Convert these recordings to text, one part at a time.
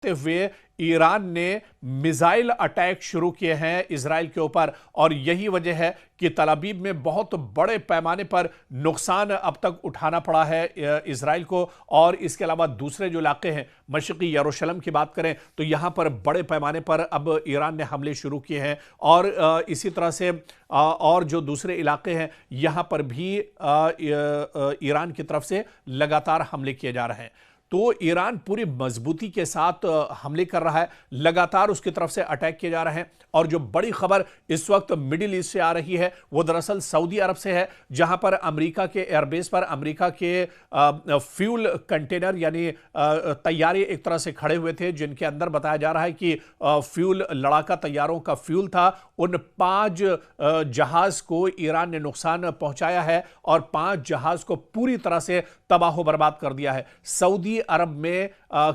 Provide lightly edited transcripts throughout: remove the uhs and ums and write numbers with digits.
करते हुए ईरान ने मिसाइल अटैक शुरू किए हैं इजराइल के ऊपर, और यही वजह है कि तल अवीव में बहुत बड़े पैमाने पर नुकसान अब तक उठाना पड़ा है इजराइल को। और इसके अलावा दूसरे जो इलाके हैं, मशरिकी यरूशलेम की बात करें तो यहां पर बड़े पैमाने पर अब ईरान ने हमले शुरू किए हैं, और इसी तरह से और जो दूसरे इलाके हैं यहां पर भी ईरान की तरफ से लगातार हमले किए जा रहे हैं। तो ईरान पूरी मजबूती के साथ हमले कर रहा है, लगातार उसकी तरफ से अटैक किए जा रहे हैं। और जो बड़ी खबर इस वक्त मिडिल ईस्ट से आ रही है वो दरअसल सऊदी अरब से है, जहां पर अमेरिका के एयरबेस पर अमेरिका के फ्यूल कंटेनर यानी तैयारे एक तरह से खड़े हुए थे, जिनके अंदर बताया जा रहा है कि फ्यूल लड़ाका तैयारों का फ्यूल था। उन 5 जहाज को ईरान ने नुकसान पहुंचाया है और 5 जहाज को पूरी तरह से तबाह बर्बाद कर दिया है। सऊदी अरब में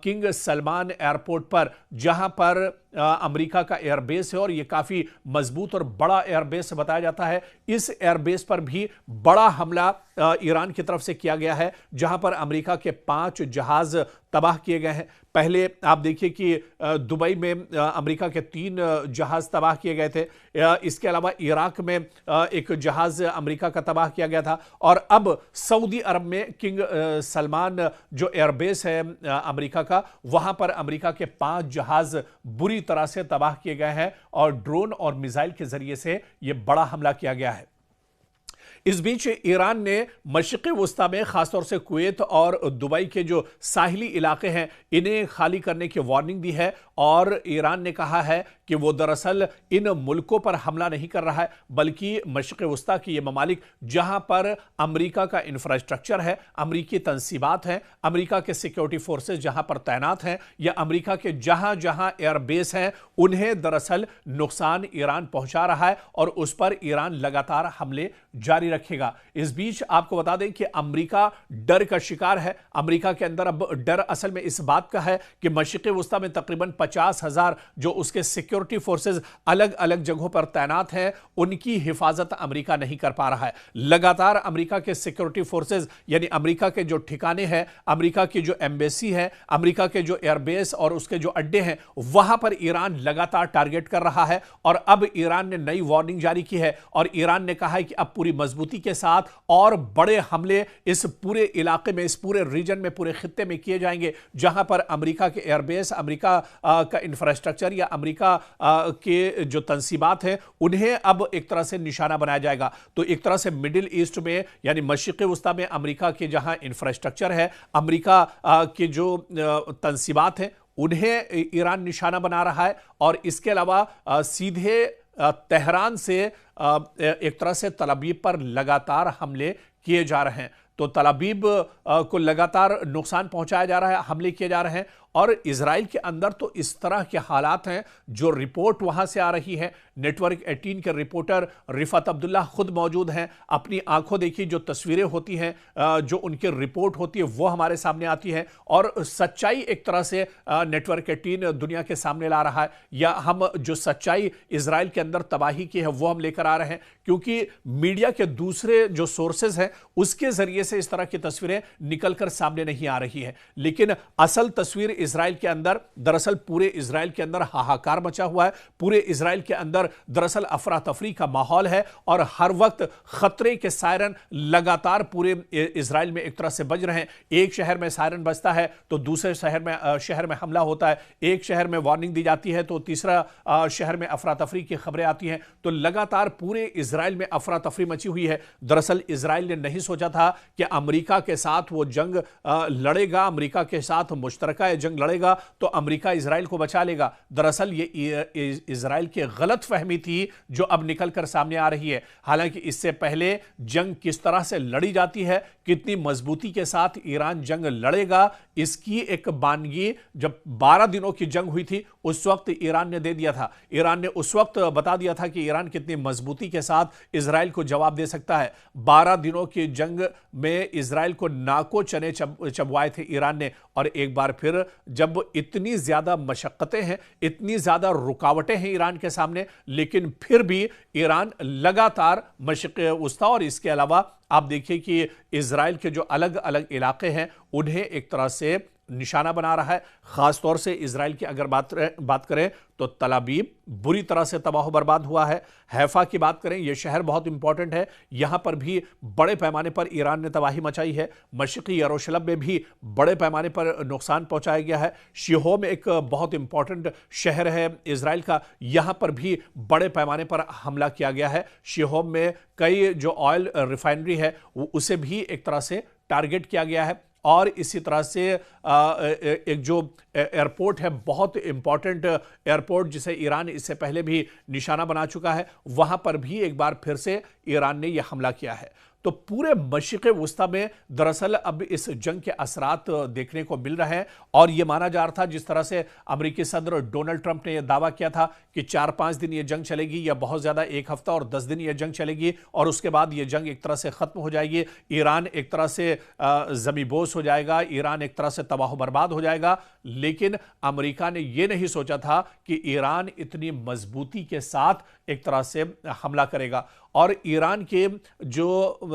किंग सलमान एयरपोर्ट पर, जहां पर अमेरिका का एयरबेस है और यह काफी मजबूत और बड़ा एयरबेस बताया जाता है, इस एयरबेस पर भी बड़ा हमला ईरान की तरफ से किया गया है, जहां पर अमेरिका के 5 जहाज तबाह किए गए हैं। पहले आप देखिए कि दुबई में अमेरिका के 3 जहाज तबाह किए गए थे। इसके अलावा इराक में एक जहाज अमेरिका का तबाह किया गया था, और अब सऊदी अरब में किंग सलमान जो एयरबेस है अमेरिका का, वहां पर अमेरिका के 5 जहाज बुरी तरह से तबाह किए गए हैं और ड्रोन और मिसाइल के जरिए से यह बड़ा हमला किया गया है। इस बीच ईरान ने मशरिक़ी वुस्ता में खासतौर से कुवैत और दुबई के जो साहिली इलाके हैं इन्हें खाली करने की वार्निंग दी है, और ईरान ने कहा है कि वो दरअसल इन मुल्कों पर हमला नहीं कर रहा है, बल्कि मशरिक़ी वुस्ता के ये ममालिक जहां पर अमेरिका का इंफ्रास्ट्रक्चर है, अमेरिकी तंसीबात हैं, अमेरिका के सिक्योरिटी फोर्सेस जहां पर तैनात हैं, या अमेरिका के जहां जहां एयरबेस हैं, उन्हें दरअसल नुकसान ईरान पहुंचा रहा है और उस पर ईरान लगातार हमले जारी रखेगा। इस बीच आपको बता दें कि अमेरिका डर का शिकार है। अमेरिका के अंदर अब डर असल में इस बात का है कि मशरिक़ी वुस्ता में तकरीबन 50,000 जो उसके सिक्योरिटी फोर्सेस अलग अलग जगहों पर तैनात हैं, उनकी हिफाजत अमेरिका नहीं कर पा रहा है। लगातार अमेरिका के सिक्योरिटी फोर्सेस यानी अमेरिका के जो ठिकाने हैं, अमेरिका की जो एम्बेसी है, अमेरिका के जो एयरबेस और उसके जो अड्डे हैं, वहां पर ईरान लगातार टारगेट कर रहा है। और अब ईरान ने नई वार्निंग जारी की है और ईरान ने कहा है कि अब पूरी मजबूती के साथ और बड़े हमले इस पूरे इलाके में, इस पूरे रीजन में, पूरे खित्ते में किए जाएंगे, जहां पर अमेरिका के एयरबेस, अमेरिका का इंफ्रास्ट्रक्चर या अमेरिका के जो तंसीबात हैं, उन्हें अब एक तरह से निशाना बनाया जाएगा। तो एक तरह से मिडिल ईस्ट में यानी मशरिक़ी वुस्ता में अमेरिका के जहां इंफ्रास्ट्रक्चर है, अमेरिका के जो तंसीबात हैं, उन्हें ईरान निशाना बना रहा है। और इसके अलावा सीधे तेहरान से एक तरह से तल अवीव पर लगातार हमले किए जा रहे हैं। तो तल अवीव को लगातार नुकसान पहुंचाया जा रहा है, हमले किए जा रहे हैं। और इजराइल के अंदर तो इस तरह के हालात हैं, जो रिपोर्ट वहां से आ रही है, नेटवर्क 18 के रिपोर्टर रिफत अब्दुल्ला खुद मौजूद हैं, अपनी आंखों देखी जो तस्वीरें होती हैं, जो उनकी रिपोर्ट होती है वो हमारे सामने आती है, और सच्चाई एक तरह से नेटवर्क 18 दुनिया के सामने ला रहा है, या हम जो सच्चाई इजराइल के अंदर तबाही की है वो हम लेकर आ रहे हैं, क्योंकि मीडिया के दूसरे जो सोर्सेज हैं उसके जरिए से इस तरह की तस्वीरें निकलकर सामने नहीं आ रही है। लेकिन असल तस्वीर इजराइल के अंदर, दरअसल पूरे इजराइल के अंदर हाहाकार मचा हुआ है, पूरे इजराइल के अंदर दरअसल अफरा तफरी का माहौल है, और हर वक्त खतरे के सायरन लगातार पूरे इजराइल में एक तरह से बज रहे हैं। एक शहर में सायरन बजता है तो दूसरे शहर में हमला होता है, एक शहर में वार्निंग दी जाती है तो तीसरा शहर में अफरा तफरी की खबरें आती हैं। तो लगातार पूरे इजराइल में अफरा तफरी मची हुई है। दरअसल इजराइल ने नहीं सोचा था कि अमेरिका के साथ वो जंग लड़ेगा, अमेरिका के साथ मुश्तरका जंग लड़ेगा तो अमेरिका इजराइल को बचा लेगा। दरअसल ये इजराइल की गलत फहमी थी जो अब निकलकर सामने आ रही है। हालांकि इससे पहले जंग किस तरह से लड़ी जाती है, कितनी मजबूती के साथ ईरान जंग लड़ेगा, इसकी एक बानगी जब 12 दिनों की जंग हुई थी उस वक्त ईरान ने दे दिया था। ईरान ने उस वक्त बता दिया था कि ईरान कितनी मजबूती के साथ इजराइल को जवाब दे सकता है। 12 दिनों की जंग में इजराइल को नाको चने चबवाए थे ईरान ने, और एक बार फिर जब इतनी ज्यादा मशक्कतें हैं, इतनी ज्यादा रुकावटें हैं ईरान के सामने, लेकिन फिर भी ईरान लगातार मशरिक़ वुस्ता और इसके अलावा आप देखिए कि इजराइल के जो अलग अलग इलाके हैं उन्हें एक तरह से निशाना बना रहा है। खासतौर से इजराइल की अगर बात करें तो तल अबीब बुरी तरह से तबाह बर्बाद हुआ है। हैफा की बात करें, यह शहर बहुत इंपॉर्टेंट है, यहां पर भी बड़े पैमाने पर ईरान ने तबाही मचाई है। मशरिकी यरूशलेम में भी बड़े पैमाने पर नुकसान पहुंचाया गया है। शिहोम एक बहुत इंपॉर्टेंट शहर है इजराइल का, यहां पर भी बड़े पैमाने पर हमला किया गया है। शिहोम में कई जो ऑयल रिफाइनरी है उसे भी एक तरह से टारगेट किया गया है। और इसी तरह से एक जो एयरपोर्ट है, बहुत इंपॉर्टेंट एयरपोर्ट जिसे ईरान इससे पहले भी निशाना बना चुका है, वहां पर भी एक बार फिर से ईरान ने यह हमला किया है। तो पूरे मशरिक़ वुस्ता में दरअसल अब इस जंग के असरात देखने को मिल रहे हैं। और यह माना जा रहा था, जिस तरह से अमेरिकी सदर डोनाल्ड ट्रंप ने यह दावा किया था कि 4-5 दिन यह जंग चलेगी, या बहुत ज्यादा 1 हफ्ता और 10 दिन यह जंग चलेगी, और उसके बाद यह जंग एक तरह से खत्म हो जाएगी। ईरान एक तरह से ज़मीबोस हो जाएगा, ईरान एक तरह से तबाह बर्बाद हो जाएगा। लेकिन अमेरिका ने यह नहीं सोचा था कि ईरान इतनी मजबूती के साथ एक तरह से हमला करेगा। और ईरान के जो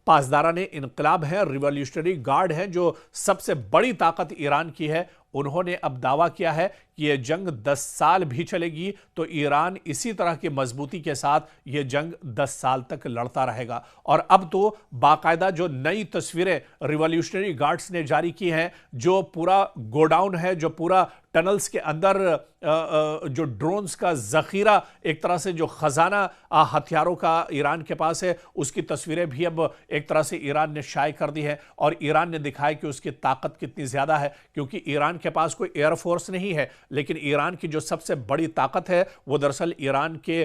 पासदाराने इनकलाब है, रिवॉल्यूशनरी गार्ड है, जो सबसे बड़ी ताकत ईरान की है, उन्होंने अब दावा किया है कि यह जंग 10 साल भी चलेगी तो ईरान इसी तरह की मजबूती के साथ यह जंग 10 साल तक लड़ता रहेगा। और अब तो बाकायदा जो नई तस्वीरें रिवॉल्यूशनरी गार्ड्स ने जारी की हैं, जो पूरा गोडाउन है, जो पूरा टनल्स के अंदर जो ड्रोन्स का जखीरा, एक तरह से जो खजाना हथियारों का ईरान के पास है, उसकी तस्वीरें भी अब एक तरह से ईरान ने शाये कर दी है। और ईरान ने दिखाया कि उसकी ताकत कितनी ज्यादा है, क्योंकि ईरान के पास कोई एयरफोर्स नहीं है, लेकिन ईरान की जो सबसे बड़ी ताकत है वो दरअसल ईरान के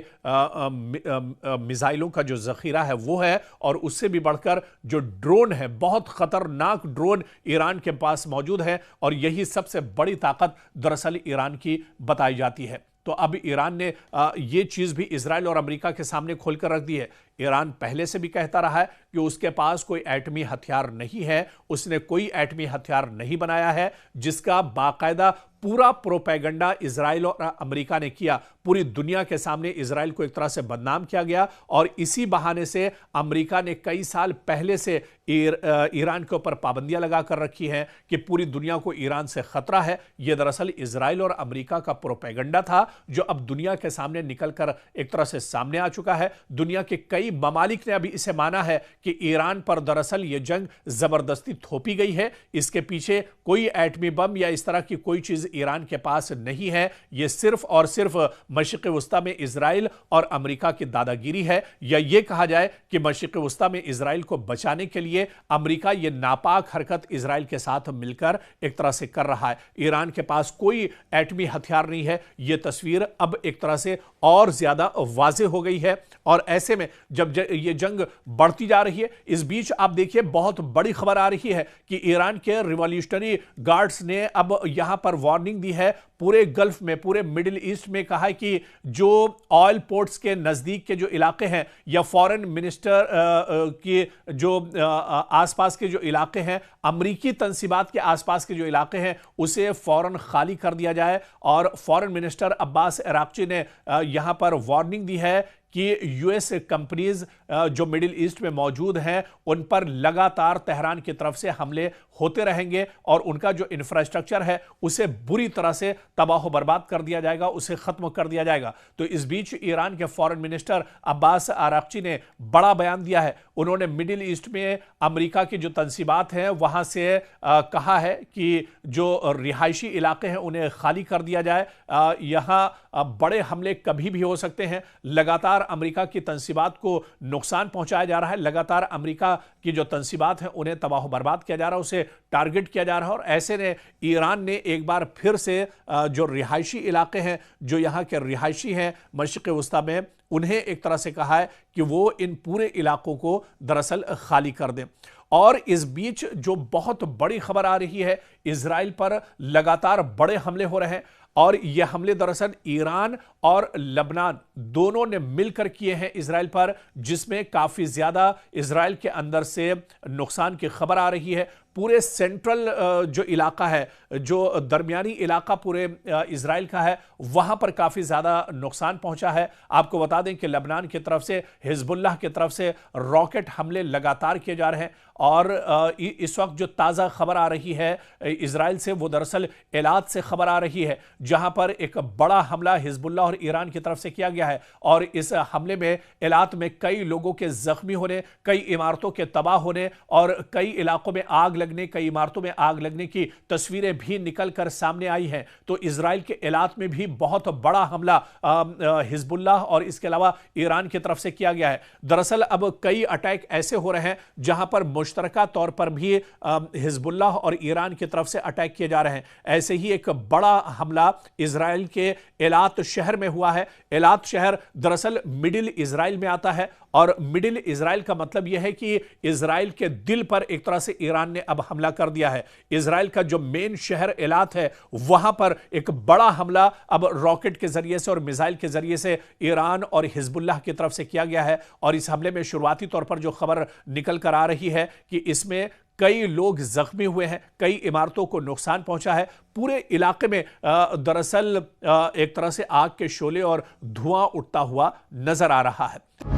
मिसाइलों का जो जखीरा है वो है। और उससे भी बढ़कर जो ड्रोन है, बहुत खतरनाक ड्रोन ईरान के पास मौजूद है, और यही सबसे बड़ी ताकत दरअसल ईरान की बताई जाती है। तो अब ईरान ने ये चीज भी इजराइल और अमेरिका के सामने खोलकर रख दी है। ईरान पहले से भी कहता रहा है कि उसके पास कोई एटमी हथियार नहीं है, उसने कोई एटमी हथियार नहीं बनाया है, जिसका बाकायदा पूरा प्रोपेगेंडा इजराइल और अमेरिका ने किया। पूरी दुनिया के सामने इजराइल को एक तरह से बदनाम किया गया, और इसी बहाने से अमेरिका ने कई साल पहले से ईरान के ऊपर पाबंदियां लगाकर रखी हैं कि पूरी दुनिया को ईरान से खतरा है। यह दरअसल इजराइल और अमेरिका का प्रोपेगेंडा था, जो अब दुनिया के सामने निकलकर एक तरह से सामने आ चुका है। दुनिया के कई ममालिक ने अभी इसे माना है कि ईरान पर दरअसल यह जंग जबरदस्ती थोपी गई है, इसके पीछे कोई एटमी बम या इस तरह की कोई चीज ईरान के पास नहीं है। यह सिर्फ और सिर्फ मशरिक़ वुस्ता में इजराइल और अमेरिका की दादागिरी है, या यह कहा जाए कि मशरिक़ वुस्ता में इजराइल को बचाने के लिए अमेरिका यह नापाक हरकत इजराइल के साथ मिलकर एक तरह से कर रहा है। ईरान के पास कोई एटमी हथियार नहीं है, यह तस्वीर अब एक तरह से और ज्यादा वाज़ेह हो गई है। और ऐसे में जब यह जंग बढ़ती जा रही है, इस बीच आप देखिए बहुत बड़ी खबर आ रही है कि ईरान के रिवॉल्यूशनरी गार्ड्स ने अब यहां पर वार्निंग दी है पूरे गल्फ में, पूरे मिडिल ईस्ट में। कहा है कि जो ऑयल पोर्ट्स के नजदीक के जो इलाके हैं, या फॉरेन मिनिस्टर के जो आसपास के जो इलाके हैं, अमरीकी तंसीबात के आसपास के जो इलाके हैं, उसे फौरन खाली कर दिया जाए। और फॉरेन मिनिस्टर अब्बास अराक्ची ने यहां पर वार्निंग दी है कि यूएस कंपनीज जो मिडिल ईस्ट में मौजूद हैं, उन पर लगातार तेहरान की तरफ से हमले होते रहेंगे, और उनका जो इंफ्रास्ट्रक्चर है उसे बुरी तरह से तबाह बर्बाद कर दिया जाएगा, उसे खत्म कर दिया जाएगा। तो इस बीच ईरान के फॉरेन मिनिस्टर अब्बास अराक्ची ने बड़ा बयान दिया है। उन्होंने मिडिल ईस्ट में अमेरिका की जो तंसीबात हैं वहां से कहा है कि जो रिहायशी इलाके हैं उन्हें खाली कर दिया जाए। यहां बड़े हमले कभी भी हो सकते हैं। लगातार अमेरिका की तंसीबात को नुकसान पहुंचाया जा रहा है, लगातार अमेरिका की जो तंसीबात हैं उन्हें तबाह बर्बाद किया जा रहा है, उसे टारगेट किया जा रहा है। और ऐसे में ईरान ने एक बार फिर से जो रिहायशी इलाके हैं, जो यहां के रिहायशी हैं मशरिक़ वुस्ता में, उन्हें एक तरह से कहा है कि वो इन पूरे इलाकों को दरअसल खाली कर दें। और इस बीच जो बहुत बड़ी खबर आ रही है, इजराइल पर लगातार बड़े हमले हो रहे हैं, और यह हमले दरअसल ईरान और लबनान दोनों ने मिलकर किए हैं इजराइल पर, जिसमें काफी ज्यादा इजराइल के अंदर से नुकसान की खबर आ रही है। पूरे सेंट्रल जो इलाका है, जो दरमियानी इलाका पूरे इजराइल का है, वहां पर काफी ज्यादा नुकसान पहुंचा है। आपको बता दें कि लबनान की तरफ से, हिजबुल्लाह की तरफ से रॉकेट हमले लगातार किए जा रहे हैं, और इस वक्त जो ताज़ा खबर आ रही है इजराइल से, वो दरअसल एलात से खबर आ रही है, जहां पर एक बड़ा हमला हिजबुल्लाह और ईरान की तरफ से किया गया है। और इस हमले में एलात में कई लोगों के जख्मी होने, कई इमारतों के तबाह होने और कई इलाकों में आग लगने, कई इमारतों में आग लगने की तस्वीरें भी निकल कर सामने आई हैं। तो इजराइल के एलात में भी बहुत बड़ा हमला हिजबुल्लाह और इसके अलावा ईरान की तरफ से किया गया है। दरअसल अब कई अटैक ऐसे हो रहे हैं जहां पर मुश्तरका तौर पर भी हिजबुल्लाह और ईरान की तरफ से अटैक किए जा रहे हैं। ऐसे ही एक बड़ा हमला इजराइल के एलात शहर में हुआ है। एलात शहर दरअसल मिडिल इजराइल में आता है और मिडिल इजराइल का मतलब यह है कि इजराइल के दिल पर एक तरह से ईरान ने अब हमला कर दिया है। इजराइल का जो मेन शहर एलात है वहां पर एक बड़ा हमला अब रॉकेट के जरिए से और मिसाइल के जरिए से ईरान और हिजबुल्लाह की तरफ से किया गया है। और इस हमले में शुरुआती तौर पर जो खबर निकल कर आ रही है कि इसमें कई लोग जख्मी हुए हैं, कई इमारतों को नुकसान पहुंचा है। पूरे इलाके में दरअसल एक तरह से आग के शोले और धुआं उठता हुआ नजर आ रहा है।